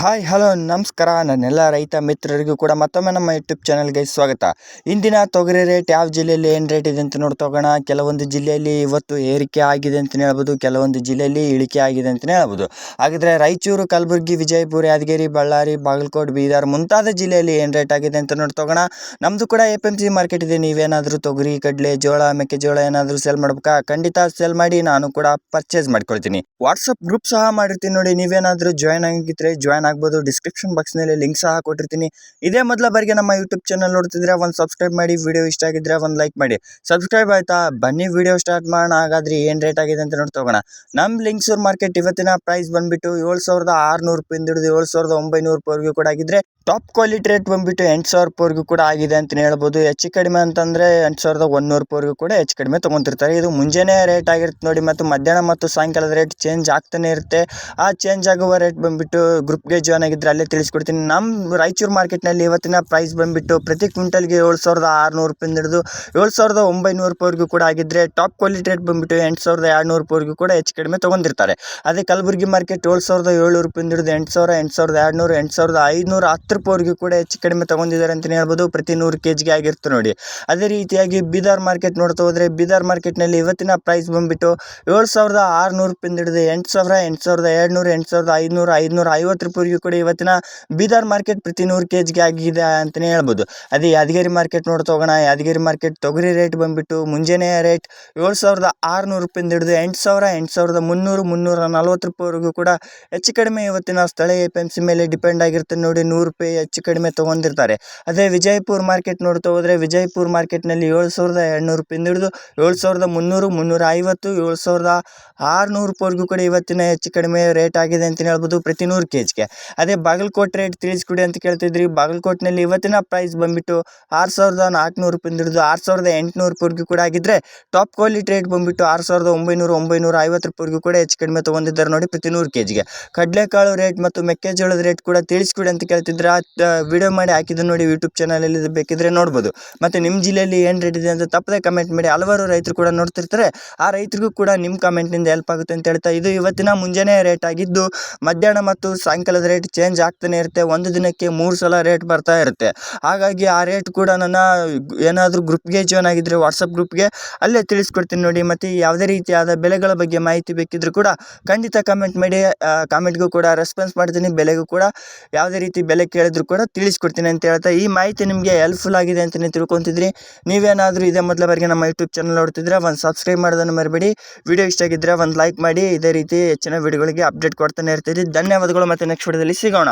Hi hello ನಮಸ್ಕಾರ. ನನ್ನೆಲ್ಲ ರೈತ ಮಿತ್ರರಿಗೂ ಕೂಡ ಮತ್ತೊಮ್ಮೆ ನಮ್ಮ ಯೂಟ್ಯೂಬ್ ಚಾನಲ್ಗೆ ಸ್ವಾಗತ. ಇಂದಿನ ತೊಗರಿ ರೇಟ್ ಯಾವ ಜಿಲ್ಲೆಯಲ್ಲಿ ಏನು ರೇಟ್ ಇದೆ ಅಂತ ನೋಡ್ತೋಗೋಣ. ಕೆಲವೊಂದು ಜಿಲ್ಲೆಯಲ್ಲಿ ಇವತ್ತು ಏರಿಕೆ ಆಗಿದೆ ಅಂತಲೇ ಹೇಳ್ಬೋದು, ಕೆಲವೊಂದು ಜಿಲ್ಲೆಯಲ್ಲಿ ಇಳಿಕೆ ಆಗಿದೆ ಅಂತಲೇ ಹೇಳ್ಬೋದು. ಹಾಗಿದ್ರೆ ರಾಯಚೂರು, ಕಲಬುರಗಿ, ವಿಜಯಪುರ, ಯಾದಗಿರಿ, ಬಳ್ಳಾರಿ, ಬಾಗಲಕೋಟೆ, ಬೀದರ್ ಮುಂತಾದ ಜಿಲ್ಲೆಯಲ್ಲಿ ಏನು ರೇಟ್ ಆಗಿದೆ ಅಂತ ನೋಡ್ತೋಗೋಣ. ನಮ್ಮದು ಕೂಡ APMC ಮಾರ್ಕೆಟ್ ಇದೆ. ನೀವೇನಾದರೂ ತೊಗರಿ, ಕಡಲೆ, ಜೋಳ, ಮೆಕ್ಕೆಜೋಳ ಏನಾದರೂ ಸೇಲ್ ಮಾಡ್ಬೇಕಾ? ಖಂಡಿತ ಸೇಲ್ ಮಾಡಿ, ನಾನು ಕೂಡ ಪರ್ಚೇಸ್ ಮಾಡ್ಕೊಳ್ತೀನಿ. ವಾಟ್ಸಪ್ ಗ್ರೂಪ್ ಸಹ ಮಾಡಿರ್ತೀನಿ ನೋಡಿ. ನೀವೇನಾದರೂ ಜಾಯ್ನ್ ಆಗಿದ್ರೆ ಜಾಯ್ನ್ ಆಗ್ಬೋದು. ಡಿಸ್ಕ್ರಿಪ್ಷನ್ ಬಾಕ್ಸ್ನಲ್ಲಿ ಲಿಂಕ್ ಸಹ ಕೊಟ್ಟಿರ್ತೀನಿ. ಇದೇ ಮೊದಲ ಬಾರಿಗೆ ನಮ್ಮ ಯೂಟ್ಯೂಬ್ ಚಾನಲ್ ನೋಡ್ತಿದ್ರೆ ಒಂದು ಸಬ್ಸ್ಕ್ರೈಬ್ ಮಾಡಿ, ವಿಡಿಯೋ ಇಷ್ಟ ಆಗಿದ್ರೆ ಒಂದು ಲೈಕ್ ಮಾಡಿ. ಸಬ್ಸ್ಕ್ರೈಬ್ ಆಯ್ತಾ? ಬನ್ನಿ ವಿಡಿಯೋ ಸ್ಟಾರ್ಟ್ ಮಾಡೋಣ. ಹಾಗಾದ್ರೆ ಏನು ರೇಟ್ ಆಗಿದೆ ಅಂತ ನೋಡ್ತೋಗೋಣ. ನಮ್ಮ ಲಿಂಗ್ಸೂರು ಮಾರ್ಕೆಟ್ ಇವತ್ತಿನ ಪ್ರೈಸ್ ಬಂದ್ಬಿಟ್ಟು 7,600 ರೂಪಾಯಿಂದ ಹಿಡಿದು 7,900 ರೂಪಾಯಿವರೆಗೂ ಕೂಡ ಆಗಿದ್ರೆ, ಟಾಪ್ ಕ್ವಾಲಿಟಿ ರೇಟ್ ಬಂದ್ಬಿಟ್ಟು 8,000 ರೂಪಾಯಿವರೆಗೂ ಕೂಡ ಆಗಿದೆ ಅಂತಲೇ ಹೇಳ್ಬೋದು. ಹೆಚ್ಚು ಕಡಿಮೆ ಅಂತಂದರೆ 8,100 ರೂಪಾಯಿವರೆಗೂ ಕೂಡ ಹೆಚ್ಚು ಕಡಿಮೆ ತೊಗೊತಿರ್ತಾರೆ. ಇದು ಮುಂಜಾನೆ ರೇಟ್ ಆಗಿರುತ್ತೆ ನೋಡಿ, ಮತ್ತು ಮಧ್ಯಾಹ್ನ ಮತ್ತು ಸಾಯಂಕಾಲದ ರೇಟ್ ಚೇಂಜ್ ಆಗ್ತಾನೆ ಇರುತ್ತೆ. ಆ ಚೇಂಜ್ ಆಗುವ ರೇಟ್ ಬಂದ್ಬಿಟ್ಟು ಗ್ರೂಪ್ಗೆ ಜಾಯ್ನ್ ಆಗಿದ್ರೆ ಅಲ್ಲೇ ತಿಳಿಸ್ಕೊಡ್ತೀನಿ. ನಮ್ಮ ರಾಯಚೂರು ಮಾರ್ಕೆಟ್ನಲ್ಲಿ ಇವತ್ತಿನ ಪ್ರೈಸ್ ಬಂದ್ಬಿಟ್ಟು ಪ್ರತಿ ಕ್ವಿಂಟಲ್ಗೆ 7,600 ರೂಪಾಯಿಂದ ಹಿಡಿದು 7,900 ರೂಪಾಯಿವರೆಗೂ ಕೂಡ ಆಗಿದ್ರೆ, ಟಾಪ್ ಕ್ವಾಲಿಟಿ ರೇಟ್ ಬಂದ್ಬಿಟ್ಟು 8,200 ರೂಪಾಯಿವರೆಗೂ ಕೂಡ ಹೆಚ್ಚು ಕಡಿಮೆ ತೊಗೊಂಡಿರ್ತಾರೆ. ಅದೇ ಕಲಬುರಗಿ ಮಾರ್ಕೆಟ್ 7,700 ರೂಪಾಯಿಂದ ಹಿಡಿದು 8,000, 8,200, 8,510 ರೂಪಾಯಿವರೆಗೂ ಕೂಡ ಹೆಚ್ಚು ಕಡಿಮೆ ತೊಗೊಂಡಿದ್ದಾರೆ ಅಂತಲೇ ಹೇಳ್ಬೋದು. ಪ್ರತಿ 100 kg ಆಗಿರುತ್ತೆ ನೋಡಿ. ಅದೇ ರೀತಿಯಾಗಿ ಬೀದರ್ ಮಾರ್ಕೆಟ್ ನೋಡ್ತಾ ಹೋದರೆ, ಬೀದರ್ ಮಾರ್ಕೆಟ್ನಲ್ಲಿ ಇವತ್ತಿನ ಪ್ರೈಸ್ ಬಂದ್ಬಿಟ್ಟು 7,600 ರೂಪಾಯಿಂದ ಹಿಡಿದು 8,000, 8,200, 8,500, 550 ರೂಪಾಯಿವರೆಗೂ ಕೂಡ ಇವತ್ತಿನ ಬೀದರ್ ಮಾರ್ಕೆಟ್ ಪ್ರತಿ 100 kg ಆಗಿದೆ ಅಂತಲೇ ಹೇಳ್ಬೋದು. ಅದೇ ಯಾದಗಿರಿ ಮಾರ್ಕೆಟ್ ನೋಡ್ತಾ ಹೋಗೋಣ. ಯಾದಗಿರಿ ಮಾರ್ಕೆಟ್ ತೊಗರಿ ರೇಟ್ ಬಂದ್ಬಿಟ್ಟು ಮುಂಜಾನೆ ರೇಟ್ 7,600 ರೂಪಾಯಿಂದ ಹಿಡಿದು 8,000, 8,300, 340 ರೂಪಾಯಿವರೆಗೂ ಕೂಡ ಹೆಚ್ಚು ಕಡಿಮೆ ಇವತ್ತಿನ ಸ್ಥಳೀಯ APMC ಮೇಲೆ ಡಿಪೆಂಡ್ ಆಗಿರುತ್ತೆ ನೋಡಿ. 100 ರೂಪಾಯಿ ಹೆಚ್ಚು ಕಡಿಮೆ ತೊಗೊಂಡಿರ್ತಾರೆ. ಅದೇ ವಿಜಯಪುರ ಮಾರ್ಕೆಟ್ ನೋಡ್ತಾ ಹೋದರೆ, ವಿಜಯಪುರ ಮಾರ್ಕೆಟ್ನಲ್ಲಿ 7,200 ರೂಪಾಯಿಂದ ಹಿಡಿದು 7,300, 350, 7,600 ರೂಪಾಯಿವರೆಗೂ ಕೂಡ ಇವತ್ತಿನ ಹೆಚ್ಚು ಕಡಿಮೆ ರೇಟ್ ಆಗಿದೆ ಅಂತಲೇ ಹೇಳ್ಬೋದು ಪ್ರತಿ 100 kgಗೆ. ಅದೇ ಬಾಗಲಕೋಟೆ ರೇಟ್ ತಿಳಿಸ್ಕೊಡಿ ಅಂತ ಕೇಳ್ತಿದ್ರಿ. ಬಾಗಲಕೋಟೆನಲ್ಲಿ ಇವತ್ತಿನ ಪ್ರೈಸ್ ಬಂದ್ಬಿಟ್ಟು 6,400 ರೂಪಾಯಿಂದ ಹಿಡಿದು 6,800 ರೂಪಾಯಿವರೆಗೂ ಕೂಡ ಆಗಿದ್ರೆ, ಟಾಪ್ ಕ್ವಾಲಿಟಿ ರೇಟ್ ಬಂದ್ಬಿಟ್ಟು 6,900, 950 ರೂಪಾಯಿವರೆಗೂ ಕೂಡ ಹೆಚ್ಚು ಕಡಿಮೆ ತೊಗೊಂಡಿದ್ದಾರೆ ನೋಡಿ ಪ್ರತಿ 100 kgಗೆ. ಕಡಲೆಕಾಳು ರೇಟ್ ಮತ್ತು ಮೆಕ್ಕೆಜೋಳದ ರೇಟ್ ಕೂಡ ತಿಳಿಸ್ಕೊಡಿ ಅಂತ ಕೇಳ್ತಿದ್ರೆ, ವಿಡಿಯೋ ಮಾಡಿ ಹಾಕಿದ್ದು ನೋಡಿ ಯೂಟ್ಯೂಬ್ ಚಾನಲಲ್ಲಿ, ಬೇಕಿದ್ರೆ ನೋಡ್ಬೋದು. ಮತ್ತು ನಿಮ್ಮ ಜಿಲ್ಲೆಯಲ್ಲಿ ಏನು ರೇಟ್ ಇದೆ ಅಂತ ತಪ್ಪದೆ ಕಮೆಂಟ್ ಮಾಡಿ. ಹಲವಾರು ರೈತರು ಕೂಡ ನೋಡ್ತಿರ್ತಾರೆ, ಆ ರೈತರಿಗೂ ಕೂಡ ನಿಮ್ಮ ಕಮೆಂಟ್ನಿಂದ ಹೆಲ್ಪ್ ಆಗುತ್ತೆ ಅಂತ ಹೇಳ್ತಾ, ಇದು ಇವತ್ತಿನ ಮುಂಜಾನೆ ರೇಟ್ ಆಗಿದ್ದು, ಮಧ್ಯಾಹ್ನ ಮತ್ತು ಸಾಯಂಕಾಲದ ರೇಟ್ ಚೇಂಜ್ ಆಗ್ತಾನೆ ಇರುತ್ತೆ. ಒಂದು ದಿನಕ್ಕೆ 3 ಸಲ ರೇಟ್ ಬರ್ತಾ ಇರುತ್ತೆ. ಹಾಗಾಗಿ ಆ ರೇಟ್ ಕೂಡ ನನ್ನ ಏನಾದರೂ ಗ್ರೂಪ್ಗೆ ಜಾಯ್ನ್ ಆಗಿದ್ದರೆ, ವಾಟ್ಸಪ್ ಗ್ರೂಪ್ಗೆ, ಅಲ್ಲೇ ತಿಳಿಸ್ಕೊಡ್ತೀನಿ ನೋಡಿ. ಮತ್ತು ಯಾವುದೇ ರೀತಿಯಾದ ಬೆಲೆಗಳ ಬಗ್ಗೆ ಮಾಹಿತಿ ಬೇಕಿದ್ದರೂ ಕೂಡ ಖಂಡಿತ ಕಮೆಂಟ್ ಮಾಡಿ. ಕಾಮೆಂಟ್ಗೂ ಕೂಡ ರೆಸ್ಪಾನ್ಸ್ ಮಾಡ್ತೀನಿ. ಬೆಲೆಗೂ ಕೂಡ ಯಾವುದೇ ರೀತಿ ಬೆಲೆ ಕೇಳಿದ್ರು ಕೂಡ ತಿಳಿಸ್ಕೊಡ್ತೀನಿ ಅಂತ ಹೇಳ್ತಾ, ಈ ಮಾಹಿತಿ ನಿಮಗೆ ಹೆಲ್ಪ್ಫುಲ್ ಆಗಿದೆ ಅಂತಲೇ ತಿಳ್ಕೊತಿದ್ರಿ. ನೀವೇನಾದರೂ ಇದೇ ಮೊದಲ ಬಾರಿಗೆ ನಮ್ಮ ಯೂಟ್ಯೂಬ್ ಚಾನಲ್ ನೋಡ್ತಿದ್ರೆ ಒಂದು ಸಬ್ಸ್ಕ್ರೈಬ್ ಮಾಡೋದನ್ನು ಮರಿಬೇಡಿ. ವಿಡಿಯೋ ಇಷ್ಟ ಆಗಿದ್ದರೆ ಒಂದು ಲೈಕ್ ಮಾಡಿ. ಇದೇ ರೀತಿ ಹೆಚ್ಚಿನ ವಿಡಿಯೋಗಳಿಗೆ ಅಪ್ಡೇಟ್ ಕೊಡ್ತಾನೆ ಇರ್ತೀರಿ. ಧನ್ಯವಾದಗಳು. ಮತ್ತು ನೆಕ್ಸ್ಟ್ ವಿಡಿಯೋದಲ್ಲಿ ಸಿಗೋಣ.